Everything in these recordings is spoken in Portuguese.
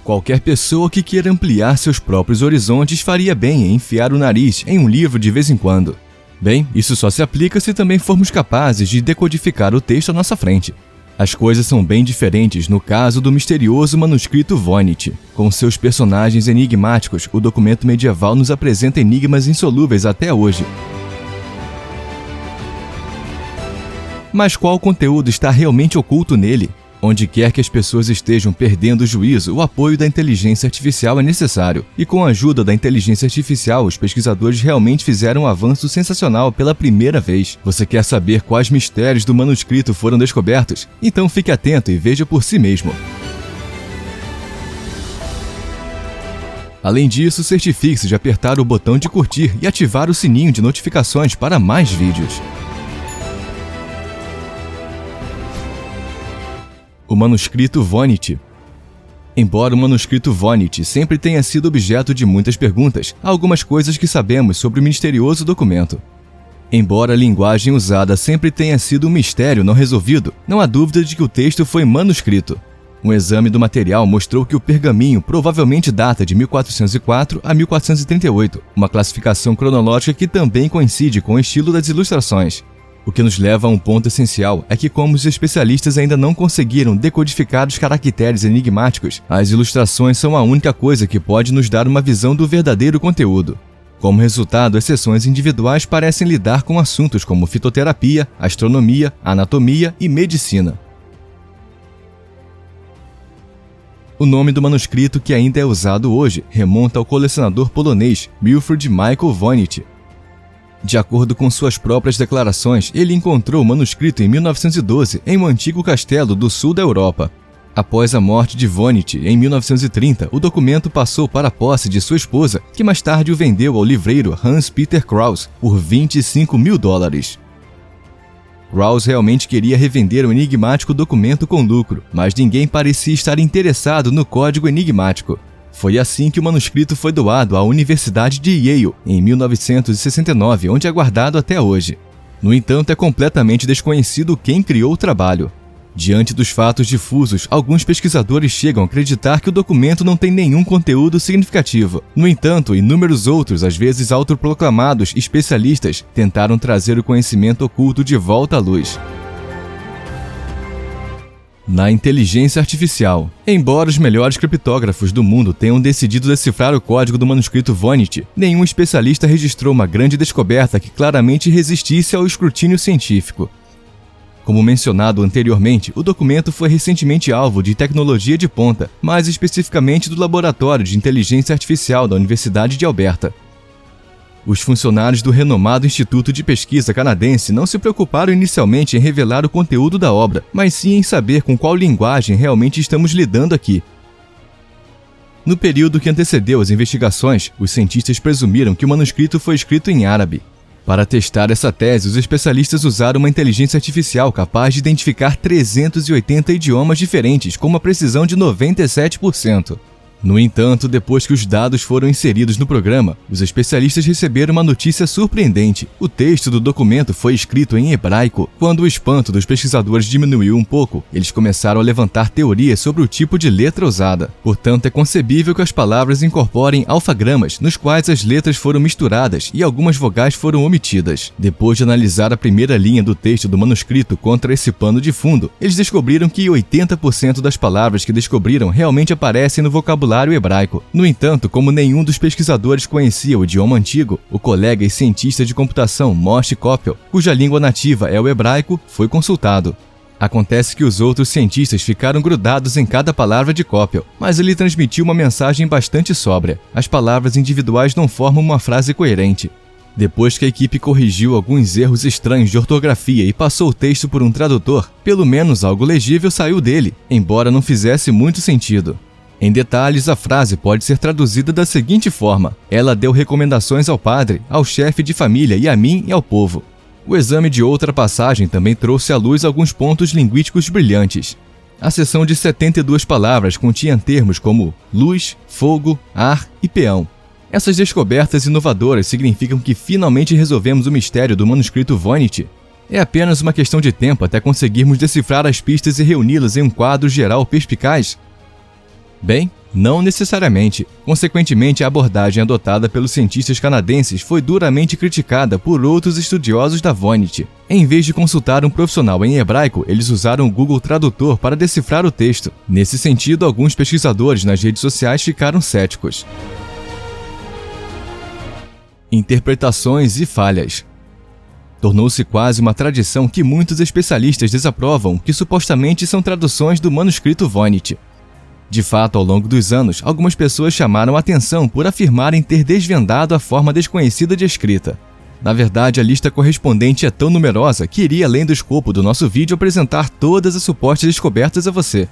Qualquer pessoa que queira ampliar seus próprios horizontes faria bem em enfiar o nariz em um livro de vez em quando. Bem, isso só se aplica se também formos capazes de decodificar o texto à nossa frente. As coisas são bem diferentes no caso do misterioso manuscrito Voynich. Com seus personagens enigmáticos, o documento medieval nos apresenta enigmas insolúveis até hoje. Mas qual conteúdo está realmente oculto nele? Onde quer que as pessoas estejam perdendo o juízo, o apoio da inteligência artificial é necessário. E com a ajuda da inteligência artificial, os pesquisadores realmente fizeram um avanço sensacional pela primeira vez. Você quer saber quais mistérios do manuscrito foram descobertos? Então fique atento e veja por si mesmo. Além disso, certifique-se de apertar o botão de curtir e ativar o sininho de notificações para mais vídeos. O manuscrito Voynich. Embora o manuscrito Voynich sempre tenha sido objeto de muitas perguntas, há algumas coisas que sabemos sobre o misterioso documento. Embora a linguagem usada sempre tenha sido um mistério não resolvido, não há dúvida de que o texto foi manuscrito. Um exame do material mostrou que o pergaminho provavelmente data de 1404 a 1438, uma classificação cronológica que também coincide com o estilo das ilustrações. O que nos leva a um ponto essencial é que, como os especialistas ainda não conseguiram decodificar os caracteres enigmáticos, as ilustrações são a única coisa que pode nos dar uma visão do verdadeiro conteúdo. Como resultado, as sessões individuais parecem lidar com assuntos como fitoterapia, astronomia, anatomia e medicina. O nome do manuscrito, que ainda é usado hoje, remonta ao colecionador polonês Wilfrid Michael Voynich. De acordo com suas próprias declarações, ele encontrou o manuscrito em 1912 em um antigo castelo do sul da Europa. Após a morte de Voynich, em 1930, o documento passou para a posse de sua esposa, que mais tarde o vendeu ao livreiro Hans Peter Krause por $25.000. Krause realmente queria revender o enigmático documento com lucro, mas ninguém parecia estar interessado no código enigmático. Foi assim que o manuscrito foi doado à Universidade de Yale, em 1969, onde é guardado até hoje. No entanto, é completamente desconhecido quem criou o trabalho. Diante dos fatos difusos, alguns pesquisadores chegam a acreditar que o documento não tem nenhum conteúdo significativo. No entanto, inúmeros outros, às vezes autoproclamados especialistas, tentaram trazer o conhecimento oculto de volta à luz. Na inteligência artificial. Embora os melhores criptógrafos do mundo tenham decidido decifrar o código do manuscrito Voynich, nenhum especialista registrou uma grande descoberta que claramente resistisse ao escrutínio científico. Como mencionado anteriormente, o documento foi recentemente alvo de tecnologia de ponta, mais especificamente do Laboratório de Inteligência Artificial da Universidade de Alberta. Os funcionários do renomado Instituto de Pesquisa canadense não se preocuparam inicialmente em revelar o conteúdo da obra, mas sim em saber com qual linguagem realmente estamos lidando aqui. No período que antecedeu as investigações, os cientistas presumiram que o manuscrito foi escrito em árabe. Para testar essa tese, os especialistas usaram uma inteligência artificial capaz de identificar 380 idiomas diferentes com uma precisão de 97%. No entanto, depois que os dados foram inseridos no programa, os especialistas receberam uma notícia surpreendente. O texto do documento foi escrito em hebraico. Quando o espanto dos pesquisadores diminuiu um pouco, eles começaram a levantar teorias sobre o tipo de letra usada. Portanto, é concebível que as palavras incorporem alfagramas, nos quais as letras foram misturadas e algumas vogais foram omitidas. Depois de analisar a primeira linha do texto do manuscrito contra esse pano de fundo, eles descobriram que 80% das palavras que descobriram realmente aparecem no vocabulário hebraico. No entanto, como nenhum dos pesquisadores conhecia o idioma antigo, o colega e cientista de computação Moshe Koppel, cuja língua nativa é o hebraico, foi consultado. Acontece que os outros cientistas ficaram grudados em cada palavra de Koppel, mas ele transmitiu uma mensagem bastante sóbria. As palavras individuais não formam uma frase coerente. Depois que a equipe corrigiu alguns erros estranhos de ortografia e passou o texto por um tradutor, pelo menos algo legível saiu dele, embora não fizesse muito sentido. Em detalhes, a frase pode ser traduzida da seguinte forma: ela deu recomendações ao padre, ao chefe de família e a mim e ao povo. O exame de outra passagem também trouxe à luz alguns pontos linguísticos brilhantes. A seção de 72 palavras continha termos como luz, fogo, ar e peão. Essas descobertas inovadoras significam que finalmente resolvemos o mistério do manuscrito Voynich. É apenas uma questão de tempo até conseguirmos decifrar as pistas e reuni-las em um quadro geral perspicaz? Bem, Não necessariamente. Consequentemente, a abordagem adotada pelos cientistas canadenses foi duramente criticada por outros estudiosos da Voynich. Em vez de consultar um profissional em hebraico, eles usaram o Google Tradutor para decifrar o texto. Nesse sentido, alguns pesquisadores nas redes sociais ficaram céticos. Interpretações e falhas. Tornou-se quase uma tradição que muitos especialistas desaprovam que supostamente são traduções do manuscrito Voynich. De fato, ao longo dos anos, algumas pessoas chamaram a atenção por afirmarem ter desvendado a forma desconhecida de escrita. Na verdade, a lista correspondente é tão numerosa que iria além do escopo do nosso vídeo apresentar todas as supostas descobertas a você.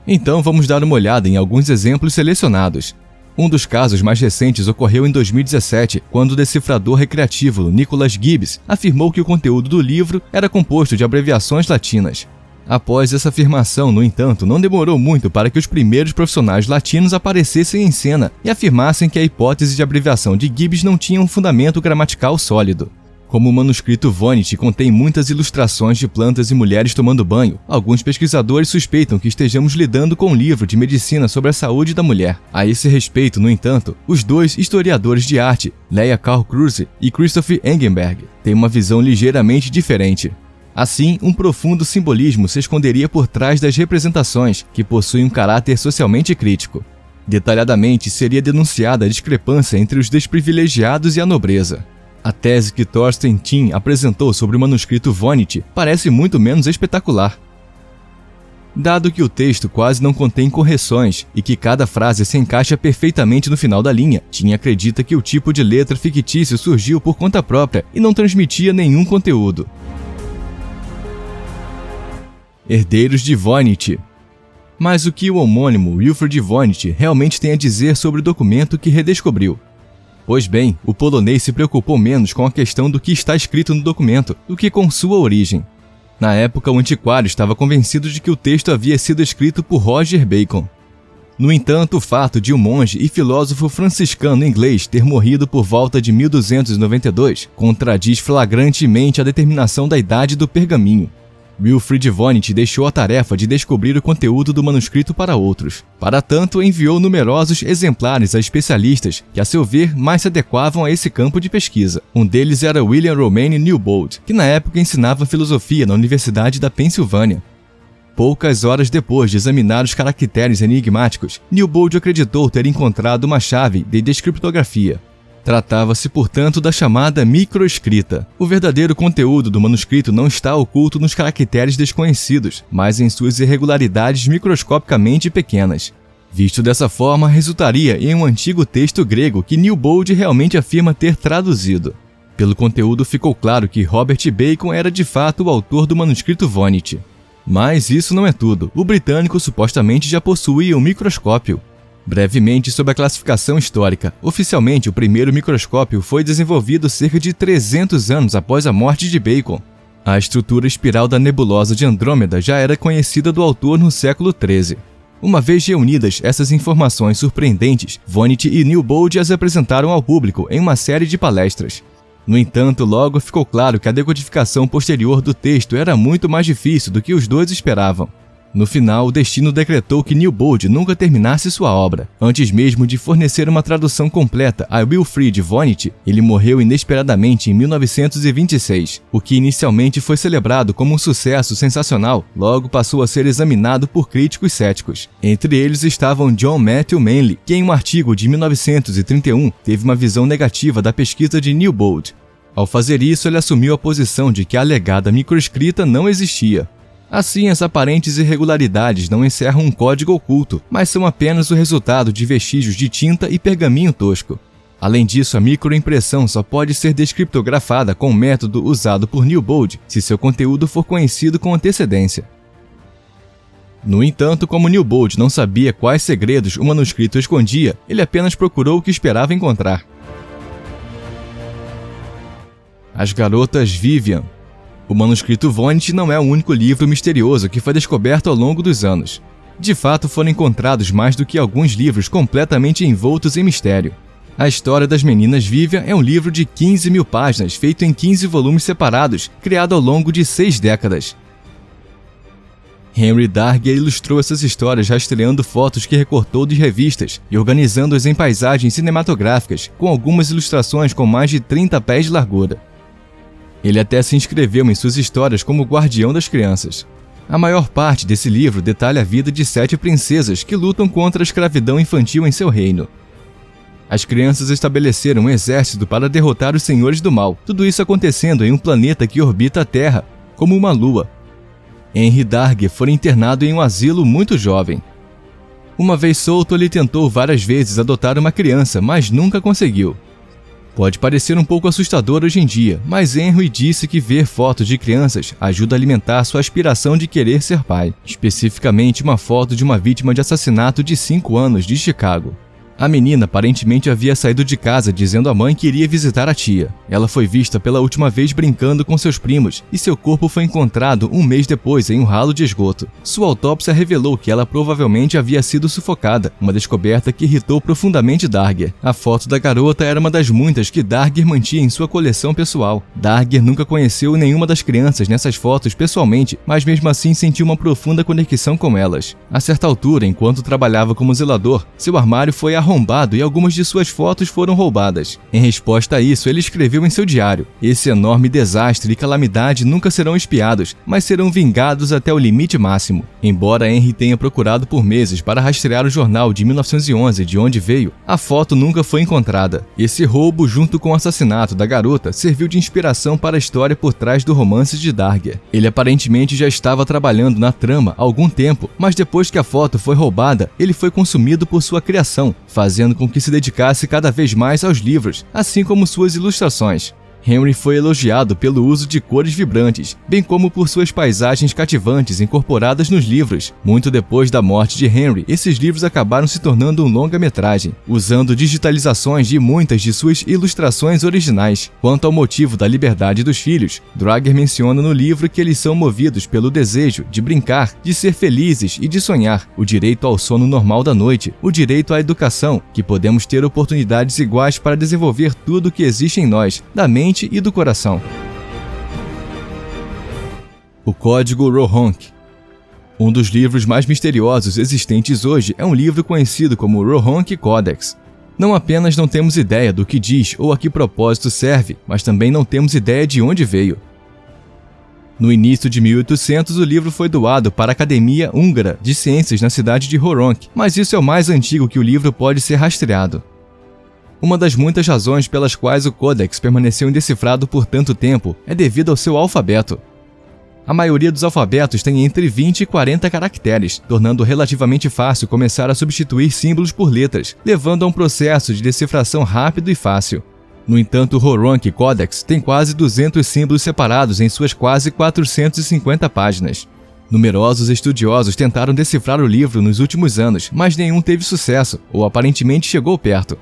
Então vamos dar uma olhada em alguns exemplos selecionados. Um dos casos mais recentes ocorreu em 2017, quando o decifrador recreativo Nicholas Gibbs afirmou que o conteúdo do livro era composto de abreviações latinas. Após essa afirmação, no entanto, não demorou muito para que os primeiros profissionais latinos aparecessem em cena e afirmassem que a hipótese de abreviação de Gibbs não tinha um fundamento gramatical sólido. Como o manuscrito Voynich contém muitas ilustrações de plantas e mulheres tomando banho, alguns pesquisadores suspeitam que estejamos lidando com um livro de medicina sobre a saúde da mulher. A esse respeito, no entanto, os dois historiadores de arte, Leah Carl Kruse e Christoph Engenberg, têm uma visão ligeiramente diferente. Assim, um profundo simbolismo se esconderia por trás das representações, que possuem um caráter socialmente crítico. Detalhadamente, seria denunciada a discrepância entre os desprivilegiados e a nobreza. A tese que Thorsten Thiem apresentou sobre o manuscrito Voynich parece muito menos espetacular. Dado que o texto quase não contém correções e que cada frase se encaixa perfeitamente no final da linha, Thiem acredita que o tipo de letra fictício surgiu por conta própria e não transmitia nenhum conteúdo. Herdeiros de Voynich. Mas o que o homônimo Wilfrid Voynich realmente tem a dizer sobre o documento que redescobriu? Pois bem, o polonês se preocupou menos com a questão do que está escrito no documento do que com sua origem. Na época, o antiquário estava convencido de que o texto havia sido escrito por Roger Bacon. No entanto, o fato de um monge e filósofo franciscano inglês ter morrido por volta de 1292 contradiz flagrantemente a determinação da idade do pergaminho. Wilfrid Voynich deixou a tarefa de descobrir o conteúdo do manuscrito para outros. Para tanto, enviou numerosos exemplares a especialistas que, a seu ver, mais se adequavam a esse campo de pesquisa. Um deles era William Romaine Newbold, que na época ensinava filosofia na Universidade da Pensilvânia. Poucas horas depois de examinar os caracteres enigmáticos, Newbold acreditou ter encontrado uma chave de descriptografia. Tratava-se, portanto, da chamada microescrita. O verdadeiro conteúdo do manuscrito não está oculto nos caracteres desconhecidos, mas em suas irregularidades microscopicamente pequenas. Visto dessa forma, resultaria em um antigo texto grego que Newbold realmente afirma ter traduzido. Pelo conteúdo ficou claro que Robert Bacon era de fato o autor do manuscrito Voynich. Mas isso não é tudo. O britânico supostamente já possuía um microscópio. Brevemente sobre a classificação histórica. Oficialmente, o primeiro microscópio foi desenvolvido cerca de 300 anos após a morte de Bacon. A estrutura espiral da nebulosa de Andrômeda já era conhecida do autor no século XIII. Uma vez reunidas essas informações surpreendentes, Voynich e Newbold as apresentaram ao público em uma série de palestras. No entanto, logo ficou claro que a decodificação posterior do texto era muito mais difícil do que os dois esperavam. No final, o destino decretou que Newbold nunca terminasse sua obra. Antes mesmo de fornecer uma tradução completa a Wilfrid Voynich, ele morreu inesperadamente em 1926. O que inicialmente foi celebrado como um sucesso sensacional, logo passou a ser examinado por críticos céticos. Entre eles estavam John Matthew Manley, que em um artigo de 1931 teve uma visão negativa da pesquisa de Newbold. Ao fazer isso, ele assumiu a posição de que a alegada microescrita não existia. Assim, as aparentes irregularidades não encerram um código oculto, mas são apenas o resultado de vestígios de tinta e pergaminho tosco. Além disso, a microimpressão só pode ser descriptografada com o método usado por Newbold se seu conteúdo for conhecido com antecedência. No entanto, como Newbold não sabia quais segredos o manuscrito escondia, ele apenas procurou o que esperava encontrar. As Garotas Vivian. O manuscrito Voynich não é o único livro misterioso que foi descoberto ao longo dos anos. De fato, foram encontrados mais do que alguns livros completamente envoltos em mistério. A História das Meninas Vivian é um livro de 15 mil páginas, feito em 15 volumes separados, criado ao longo de 6 décadas. Henry Darger ilustrou essas histórias rastreando fotos que recortou de revistas e organizando-as em paisagens cinematográficas, com algumas ilustrações com mais de 30 pés de largura. Ele até se inscreveu em suas histórias como guardião das crianças. A maior parte desse livro detalha a vida de 7 princesas que lutam contra a escravidão infantil em seu reino. As crianças estabeleceram um exército para derrotar os senhores do mal, tudo isso acontecendo em um planeta que orbita a Terra, como uma lua. Henry Darger foi internado em um asilo muito jovem. Uma vez solto, ele tentou várias vezes adotar uma criança, mas nunca conseguiu. Pode parecer um pouco assustador hoje em dia, mas Henry disse que ver fotos de crianças ajuda a alimentar sua aspiração de querer ser pai, especificamente uma foto de uma vítima de assassinato de 5 anos de Chicago. A menina aparentemente havia saído de casa dizendo à mãe que iria visitar a tia. Ela foi vista pela última vez brincando com seus primos e seu corpo foi encontrado um mês depois em um ralo de esgoto. Sua autópsia revelou que ela provavelmente havia sido sufocada, uma descoberta que irritou profundamente Darger. A foto da garota era uma das muitas que Darger mantinha em sua coleção pessoal. Darger nunca conheceu nenhuma das crianças nessas fotos pessoalmente, mas mesmo assim sentiu uma profunda conexão com elas. A certa altura, enquanto trabalhava como zelador, seu armário foi arrombado e algumas de suas fotos foram roubadas. Em resposta a isso, ele escreveu em seu diário: "Esse enorme desastre e calamidade nunca serão expiados, mas serão vingados até o limite máximo." Embora Henry tenha procurado por meses para rastrear o jornal de 1911 de onde veio, a foto nunca foi encontrada. Esse roubo, junto com o assassinato da garota, serviu de inspiração para a história por trás do romance de Darger. Ele aparentemente já estava trabalhando na trama há algum tempo, mas depois que a foto foi roubada, ele foi consumido por sua criação, fazendo com que se dedicasse cada vez mais aos livros, assim como suas ilustrações. Henry foi elogiado pelo uso de cores vibrantes, bem como por suas paisagens cativantes incorporadas nos livros. Muito depois da morte de Henry, esses livros acabaram se tornando um longa-metragem, usando digitalizações de muitas de suas ilustrações originais. Quanto ao motivo da liberdade dos filhos, Darger menciona no livro que eles são movidos pelo desejo de brincar, de ser felizes e de sonhar, o direito ao sono normal da noite, o direito à educação, que podemos ter oportunidades iguais para desenvolver tudo o que existe em nós, da mente e do coração. O Código Rohank. Um dos livros mais misteriosos existentes hoje é um livro conhecido como Rohank Codex. Não apenas não temos ideia do que diz ou a que propósito serve, mas também não temos ideia de onde veio. No início de 1800, o livro foi doado para a Academia Húngara de Ciências na cidade de Rohank, mas isso é o mais antigo que o livro pode ser rastreado. Uma das muitas razões pelas quais o Codex permaneceu indecifrado por tanto tempo é devido ao seu alfabeto. A maioria dos alfabetos tem entre 20 e 40 caracteres, tornando relativamente fácil começar a substituir símbolos por letras, levando a um processo de decifração rápido e fácil. No entanto, o Rohank Codex tem quase 200 símbolos separados em suas quase 450 páginas. Numerosos estudiosos tentaram decifrar o livro nos últimos anos, mas nenhum teve sucesso, ou aparentemente chegou perto.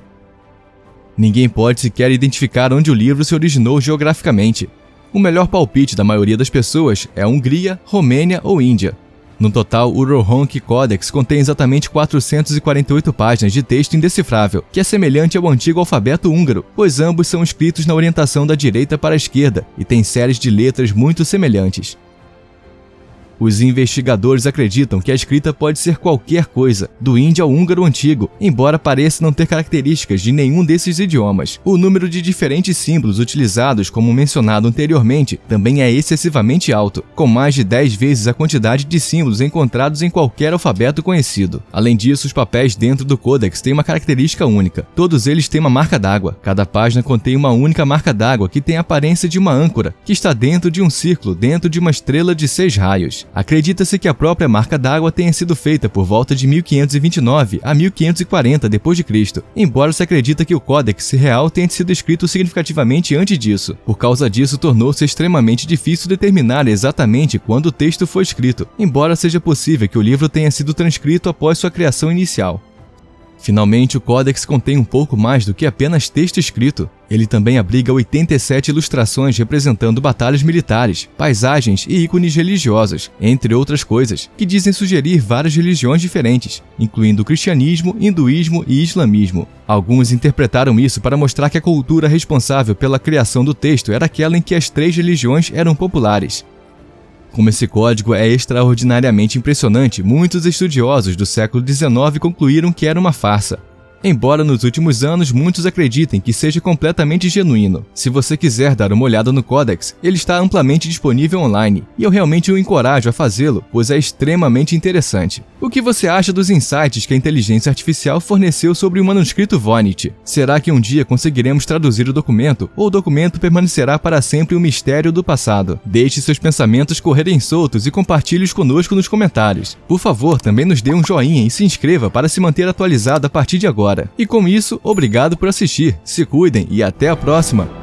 Ninguém pode sequer identificar onde o livro se originou geograficamente. O melhor palpite da maioria das pessoas é a Hungria, Romênia ou Índia. No total, o Rohank Codex contém exatamente 448 páginas de texto indecifrável, que é semelhante ao antigo alfabeto húngaro, pois ambos são escritos na orientação da direita para a esquerda e têm séries de letras muito semelhantes. Os investigadores acreditam que a escrita pode ser qualquer coisa, do índio ao húngaro antigo, embora pareça não ter características de nenhum desses idiomas. O número de diferentes símbolos utilizados, como mencionado anteriormente, também é excessivamente alto, com mais de 10 vezes a quantidade de símbolos encontrados em qualquer alfabeto conhecido. Além disso, os papéis dentro do Codex têm uma característica única. Todos eles têm uma marca d'água. Cada página contém uma única marca d'água que tem a aparência de uma âncora, que está dentro de um círculo, dentro de uma estrela de 6 raios. Acredita-se que a própria marca d'água tenha sido feita por volta de 1529 a 1540 d.C., embora se acredita que o Códex real tenha sido escrito significativamente antes disso. Por causa disso, tornou-se extremamente difícil determinar exatamente quando o texto foi escrito, embora seja possível que o livro tenha sido transcrito após sua criação inicial. Finalmente, o Codex contém um pouco mais do que apenas texto escrito. Ele também abriga 87 ilustrações representando batalhas militares, paisagens e ícones religiosos, entre outras coisas, que dizem sugerir várias religiões diferentes, incluindo o cristianismo, hinduísmo e islamismo. Alguns interpretaram isso para mostrar que a cultura responsável pela criação do texto era aquela em que as 3 religiões eram populares. Como esse código é extraordinariamente impressionante, muitos estudiosos do século XIX concluíram que era uma farsa. Embora nos últimos anos muitos acreditem que seja completamente genuíno. Se você quiser dar uma olhada no Codex, ele está amplamente disponível online, e eu realmente o encorajo a fazê-lo, pois é extremamente interessante. O que você acha dos insights que a inteligência artificial forneceu sobre o manuscrito Voynich? Será que um dia conseguiremos traduzir o documento, ou o documento permanecerá para sempre um mistério do passado? Deixe seus pensamentos correrem soltos e compartilhe-os conosco nos comentários. Por favor, também nos dê um joinha e se inscreva para se manter atualizado a partir de agora. E com isso, obrigado por assistir, se cuidem e até a próxima!